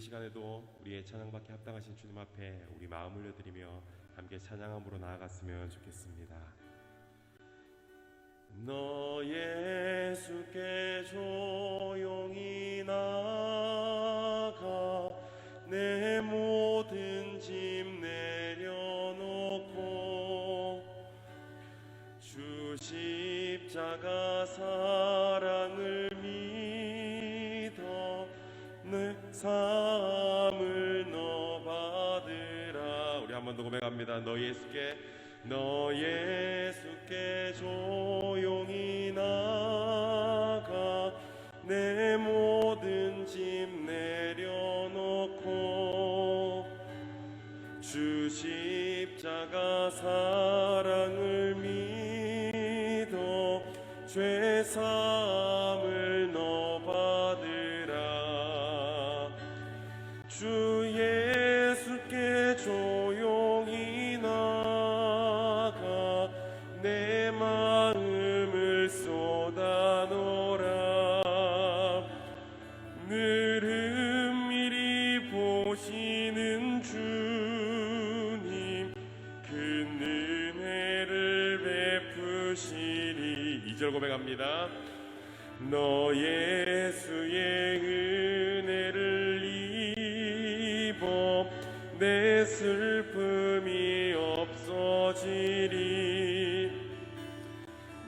시간에도 우리의 찬양받기 합당하신 주님 앞에 우리 마음 올려드리며 함께 찬양함으로 나아갔으면 좋겠습니다. 너 예수께 조용히 나가 내 모든 짐 내려놓고 주 십자가 사랑을 믿어 내 삶을 너 받으라. 우리 한 번 더 고백합니다. 너 예수께 조용히 나가 내 모든 짐 내려놓고 주 십자가 사랑을 믿어 죄 사함을 너 받으라. 주 예수께 조용히 나가 내 마음을 쏟아놓으라. 늘 은밀히 보시는 주님 큰 은혜를 베푸시리. 2절 고백합니다. 너 예수의 은혜를 입어 내 슬픔이 없어지리.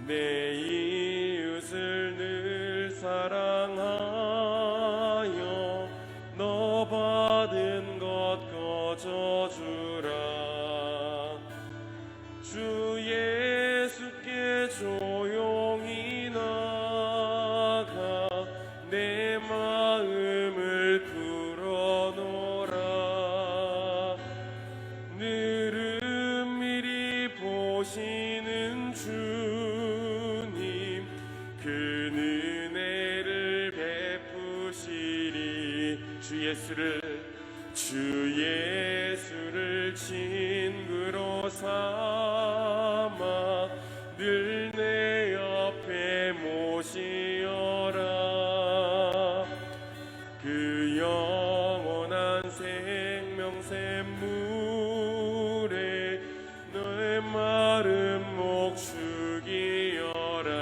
내 이웃을 늘 사랑하여 너 받은 것 거저주라. 주 예수께 조용히 나가 내 마음을 풀어놓으라. 늘 은밀히 보시는 주님 큰 은혜를 베푸시리. 주 예수를 친구로 삼아 늘 내 옆에 모시어라. 그 영원한 생명샘물에 너의 마른 목 죽이어라.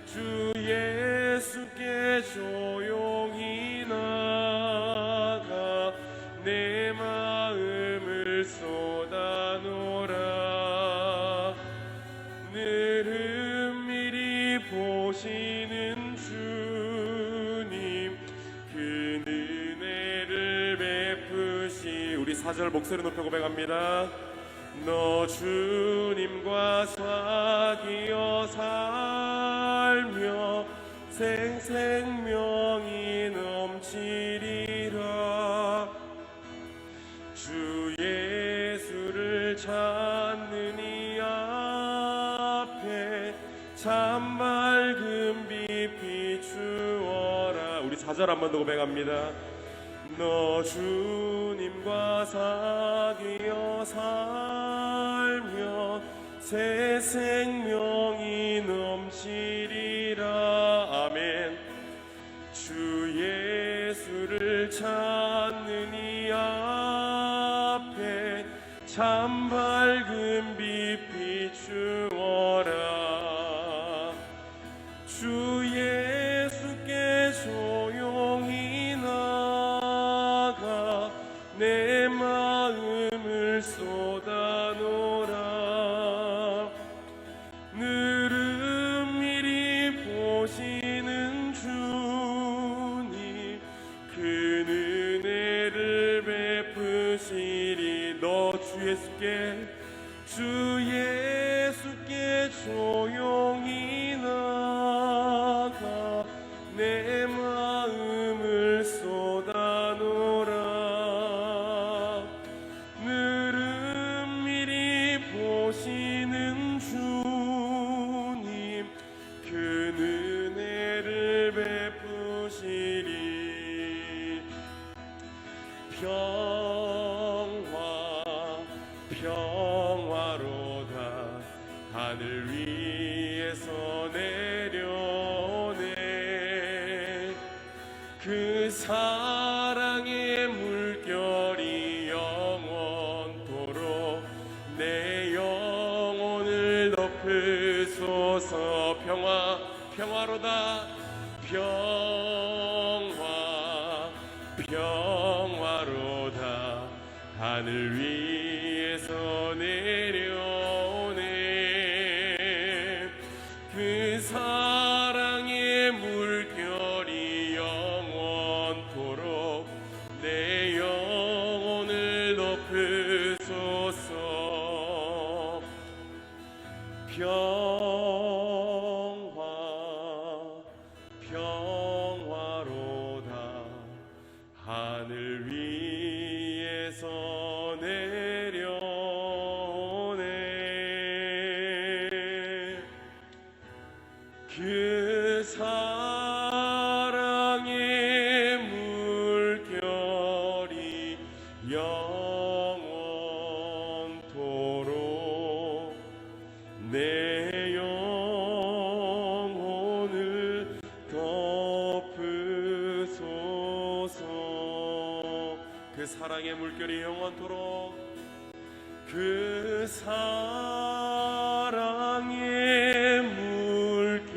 주 예수께 조용히 나가 내 마음을 쏟아놓으라. 늘 은밀히 보시는 주님 큰 은혜를 베푸시. 우리 4절 목소리 높여 고백합니다. 너 주님과 사귀어 살며 생명이 넘치리라. 주 예수를 찾는 이 앞에 참 맑은 빛 비추어라. 우리 4절 한 번 더 고백합니다. 너 주님과 사귀어 살며 새 생명이 넘치리라. 아멘. 주 예수를 찾는 이 앞에 참 밝은 빛 비추어라. 주 예수께 조용히 나가 내 마음을 쏟아놓으라. 늘 은밀히 보시는 주님 큰 은혜를 베푸시리. 너 주 예수께 조용히 나가 내 마음을 쏟아놓으라. 늘 은밀히 보시는 주님 큰 은혜를 베푸시리. 평화로다 하늘 위 사랑의 물결이 영원토록 내 영혼을 덮으소서. 평화로다. 평화로다. 하늘 위에서 내려오네. 그 사랑의 물결이 영원토록 내 영혼을 덮으소서. 평화로다. 하늘 위에서 내려오네. 그 사랑의 물결이 영원토록 내 영혼을 덮으소서. 그 사랑의 물결이 영원토록, 그 사랑의 물결이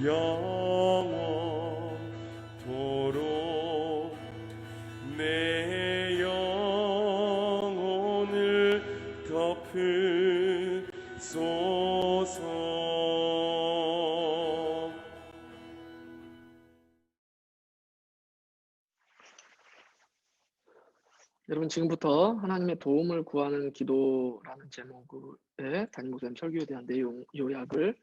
영원토록 내 영혼을 덮으소서. 여러분, 지금부터 하나님의 도움을 구하는 기도라는 제목의 담임 목사님 설교에 대한 내용 요약을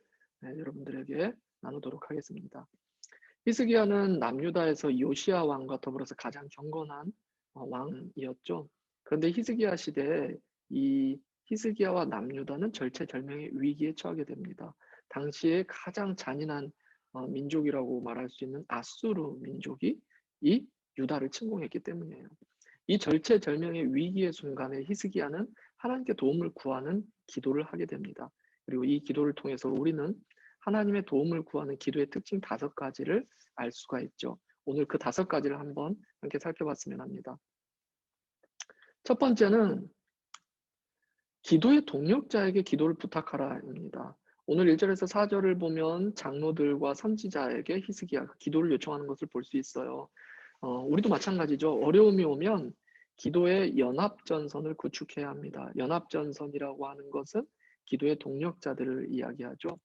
여러분들에게 나누도록 하겠습니다. 히스기야는 남유다에서 요시야 왕과 더불어서 가장 경건한 왕이었죠. 그런데 히스기야 시대에 이 히스기야와 남유다는 절체절명의 위기에 처하게 됩니다. 당시에 가장 잔인한 민족이라고 말할 수 있는 아수르 민족이 이 유다를 침공했기 때문이에요. 이 절체절명의 위기의 순간에 히스기야는 하나님께 도움을 구하는 기도를 하게 됩니다. 그리고 이 기도를 통해서 우리는 하나님의 도움을 구하는 기도의 특징 5가지를 알 수가 있죠. 오늘 그 5가지를 한번 함께 살펴봤으면 합니다. 첫 번째는 기도의 동력자에게 기도를 부탁하라입니다. 오늘 1절에서 4절을 보면 장로들과 선지자에게 히스기야가 기도를 요청하는 것을 볼 수 있어요. 우리도 마찬가지죠. 어려움이 오면 기도의 연합전선을 구축해야 합니다. 연합전선이라고 하는 것은 기도의 동력자들을 이야기하죠.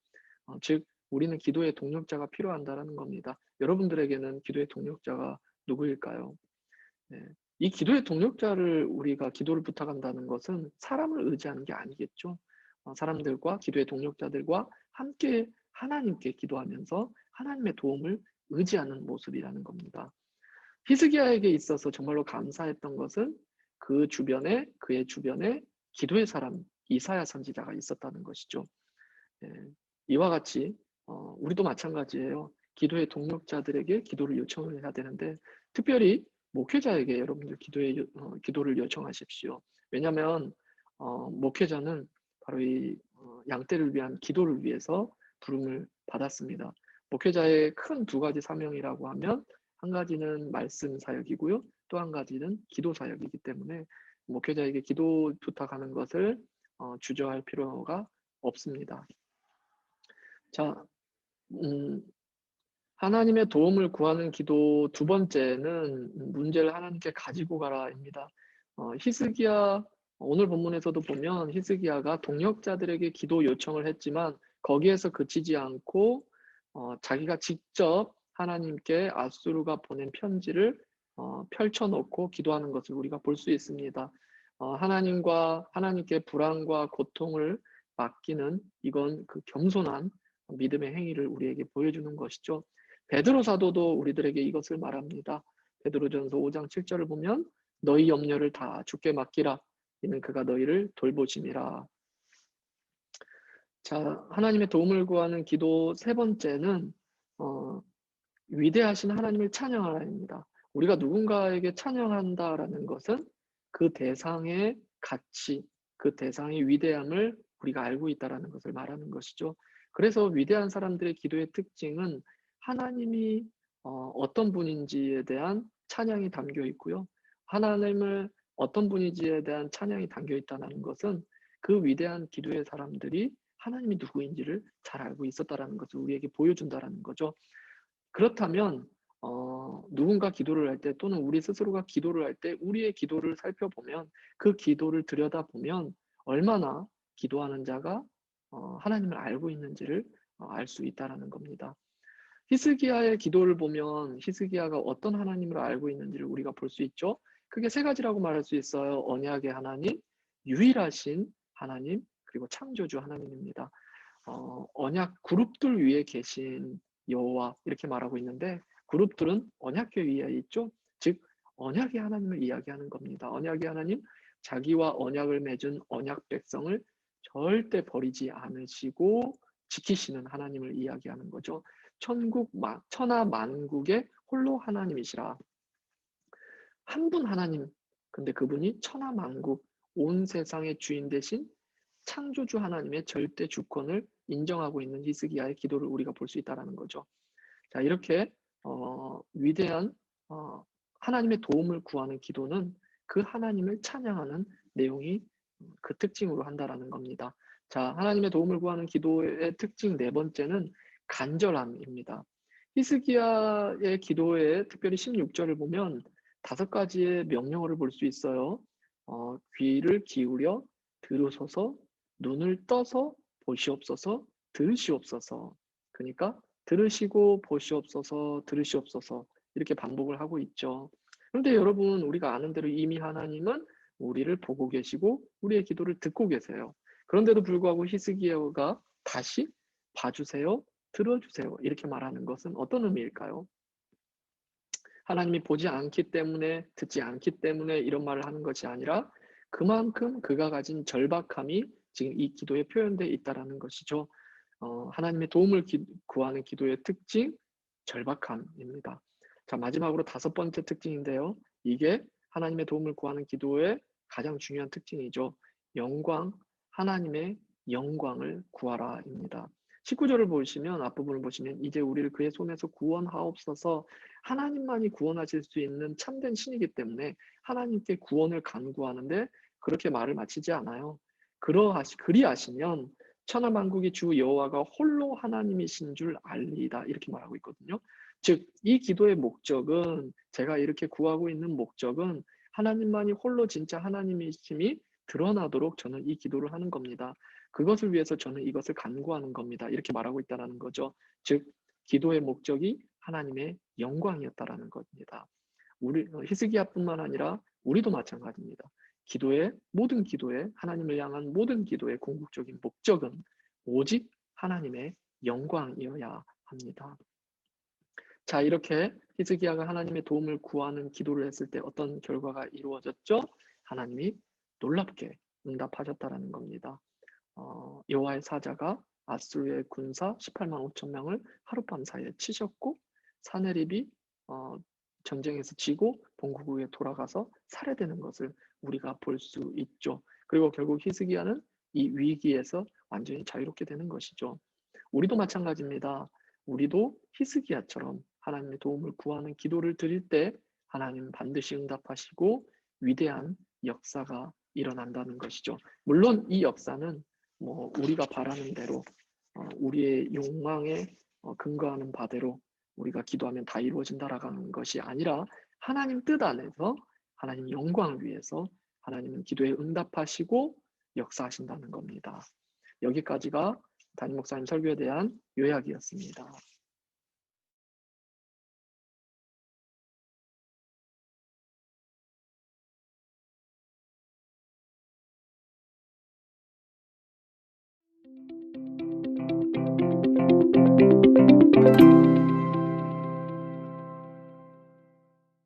즉 우리는 기도의 동력자가 필요한다는 겁니다. 여러분들에게는 기도의 동력자가 누구일까요? 네. 이 기도의 동력자를 우리가 기도를 부탁한다는 것은 사람을 의지하는 게 아니겠죠. 사람들과 기도의 동력자들과 함께 하나님께 기도하면서 하나님의 도움을 의지하는 모습이라는 겁니다. 히스기야에게 있어서 정말로 감사했던 것은 그의 주변에 기도의 사람 이사야 선지자가 있었다는 것이죠. 이와 같이 우리도 마찬가지예요. 기도의 동력자들에게 기도를 요청을 해야 되는데 특별히 목회자에게 여러분들 기도를 요청하십시오. 왜냐하면 목회자는 바로 이 양떼를 위한 기도를 위해서 부름을 받았습니다. 목회자의 큰 2가지 사명이라고 하면 한 가지는 말씀 사역이고요. 또 한 가지는 기도 사역이기 때문에 목회자에게 기도 부탁하는 것을 주저할 필요가 없습니다. 자, 하나님의 도움을 구하는 기도 2번째는 문제를 하나님께 가지고 가라입니다. 히스기야 오늘 본문에서도 보면 히스기야가 동력자들에게 기도 요청을 했지만 거기에서 그치지 않고 자기가 직접 하나님께 아수르가 보낸 편지를 펼쳐놓고 기도하는 것을 우리가 볼 수 있습니다. 하나님께 불안과 고통을 맡기는 이건 그 겸손한 믿음의 행위를 우리에게 보여주는 것이죠. 베드로 사도도 우리들에게 이것을 말합니다. 베드로전서 5장 7절을 보면 너희 염려를 다 주께 맡기라. 이는 그가 너희를 돌보심이라. 자, 하나님의 도움을 구하는 기도 3번째는 위대하신 하나님을 찬양하라입니다. 우리가 누군가에게 찬양한다라는 것은 그 대상의 가치, 그 대상의 위대함을 우리가 알고 있다는 것을 말하는 것이죠. 그래서 위대한 사람들의 기도의 특징은 하나님이 어떤 분인지에 대한 찬양이 담겨 있고요. 하나님을 어떤 분인지에 대한 찬양이 담겨 있다는 것은 그 위대한 기도의 사람들이 하나님이 누구인지를 잘 알고 있었다라는 것을 우리에게 보여준다라는 거죠. 그렇다면 누군가 기도를 할 때 또는 우리 스스로가 기도를 할 때 우리의 기도를 살펴보면 그 기도를 들여다보면 얼마나 기도하는 자가 하나님을 알고 있는지를 알 수 있다라는 겁니다. 히스기야의 기도를 보면 히스기야가 어떤 하나님을 알고 있는지를 우리가 볼 수 있죠. 크게 세 가지라고 말할 수 있어요. 언약의 하나님, 유일하신 하나님, 그리고 창조주 하나님입니다. 언약 그룹들 위에 계신 여호와 이렇게 말하고 있는데 그룹들은 언약궤 위에 있죠. 즉 언약의 하나님을 이야기하는 겁니다. 언약의 하나님, 자기와 언약을 맺은 언약 백성을 절대 버리지 않으시고 지키시는 하나님을 이야기하는 거죠. 천하 만국의 홀로 하나님이시라. 한 분 하나님, 근데 그분이 천하 만국 온 세상의 주인 되신 창조주 하나님의 절대 주권을 인정하고 있는 히스기야의 기도를 우리가 볼 수 있다는 거죠. 자, 이렇게 위대한 하나님의 도움을 구하는 기도는 그 하나님을 찬양하는 내용이 그 특징으로 한다라는 겁니다. 자, 하나님의 도움을 구하는 기도의 특징 네 번째는 간절함입니다. 히스기야의 기도에 특별히 16절을 보면 5가지의 명령어를 볼 수 있어요. 귀를 기울여 들으소서, 눈을 떠서 보시옵소서, 들으시옵소서. 그러니까 들으시고 보시옵소서, 들으시옵소서 이렇게 반복을 하고 있죠. 그런데 여러분, 우리가 아는 대로 이미 하나님은 우리를 보고 계시고 우리의 기도를 듣고 계세요. 그런데도 불구하고 히스기야가 다시 봐주세요, 들어주세요 이렇게 말하는 것은 어떤 의미일까요? 하나님이 보지 않기 때문에, 듣지 않기 때문에 이런 말을 하는 것이 아니라 그만큼 그가 가진 절박함이 지금 이 기도에 표현되어 있다는 것이죠. 하나님의 도움을 구하는 기도의 특징, 절박함입니다. 자, 마지막으로 5번째 특징인데요. 이게 하나님의 도움을 구하는 기도의 가장 중요한 특징이죠. 영광, 하나님의 영광을 구하라입니다. 19절을 보시면, 앞부분을 보시면 이제 우리를 그의 손에서 구원하옵소서. 하나님만이 구원하실 수 있는 참된 신이기 때문에 하나님께 구원을 간구하는데 그렇게 말을 마치지 않아요. 그리하시면 천하 만국의 주 여호와가 홀로 하나님이신 줄 알리이다 이렇게 말하고 있거든요. 즉 이 기도의 목적은, 제가 이렇게 구하고 있는 목적은 하나님만이 홀로 진짜 하나님이심이 드러나도록 저는 이 기도를 하는 겁니다. 그것을 위해서 저는 이것을 간구하는 겁니다. 이렇게 말하고 있다는 거죠. 즉 기도의 목적이 하나님의 영광이었다라는 겁니다. 우리 히스기야뿐만 아니라 우리도 마찬가지입니다. 모든 기도의, 하나님을 향한 모든 기도의 궁극적인 목적은 오직 하나님의 영광이어야 합니다. 자, 이렇게 히스기야가 하나님의 도움을 구하는 기도를 했을 때 어떤 결과가 이루어졌죠? 하나님이 놀랍게 응답하셨다라는 겁니다. 여호와의 사자가 아수르의 군사 18만 5천 명을 하룻밤 사이에 치셨고 사네립이 전쟁에서 지고 본국에 돌아가서 살해되는 것을 우리가 볼 수 있죠. 그리고 결국 히스기야는 이 위기에서 완전히 자유롭게 되는 것이죠. 우리도 마찬가지입니다. 우리도 히스기야처럼 하나님의 도움을 구하는 기도를 드릴 때 하나님은 반드시 응답하시고 위대한 역사가 일어난다는 것이죠. 물론 이 역사는 우리가 바라는 대로 우리의 욕망에 근거하는 바대로 우리가 기도하면 다 이루어진다라는 것이 아니라 하나님 뜻 안에서 하나님 영광을 위해서 하나님은 기도에 응답하시고 역사하신다는 겁니다. 여기까지가 담임 목사님 설교에 대한 요약이었습니다.